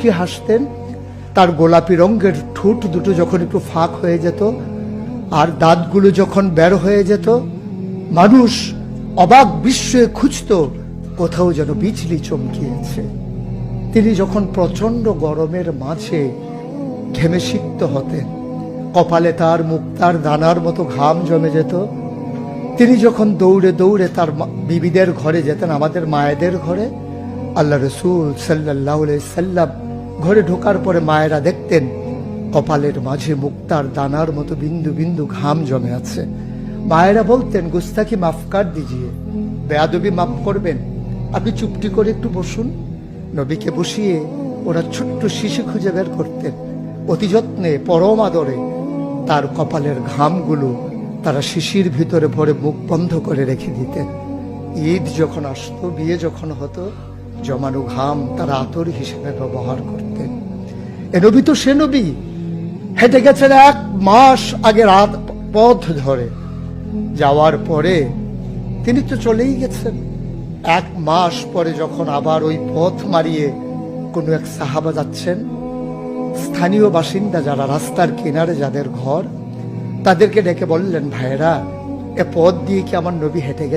মুচকি হাসতেন, তার গোলাপি রঙের ঠোঁট দুটো যখন একটু ফাঁক হয়ে যেত আর দাঁতগুলো যখন বের হয়ে যেত, মানুষ অবাক বিস্ময়ে খুঁজত কোথাও যেন বিজলি চমকিয়েছে। তিনি যখন প্রচন্ড গরমের মাঝে ঘেমে সিক্ত হতেন, কপালে তার মুক্তার দানার মতো ঘাম জমে যেত, তিনি যখন দৌড়ে দৌড়ে তার বিবিদের ঘরে যেতেন, আমাদের মায়েদের ঘরে, আল্লাহ রসুল সাল্লাল্লাহু আলাইহি সাল্লাম ঘরে ঢোকার পরে মায়েরা দেখতেন কপালের মাঝে মুক্তার দানার মতো বিন্দু বিন্দু ঘাম জমে আছে। মায়েরা বলতেন, গুস্তাখি মাফ কর দিজিয়ে, বেয়াদবি মাফ করবেন, আপনি চুপটি করে একটু বসুন। নবীকে বসিয়ে ওরা ছোট্ট শিশু খুঁজে বের করতেন, অতি যত্নে পরম আদরে তার কপালের ঘামগুলো তারা শিশির ভিতরে ভরে মুখ বন্ধ করে রেখে দিতেন। ঈদ যখন আসতো, বিয়ে যখন হতো, জমানো ঘাম তারা আতর হিসেবে ব্যবহার করতেন। এ নবী তো সে নবী, হেঁটে গেছেন 1 মাস আগে রাত পথ ধরে, যাওয়ার পরে তিনি তো চলেই গেছেন। 1 মাস পরে যখন আবার ওই পথ মারিয়ে কোনো এক সাহাবা যাচ্ছেন, স্থানীয় বাসিন্দা যারা রাস্তার কিনারে যাদের ঘর, তাদেরকে ডেকে বললেন, ভাইরা, এ পথ দিয়ে কি আমার নবী হেঁটে গেছেন?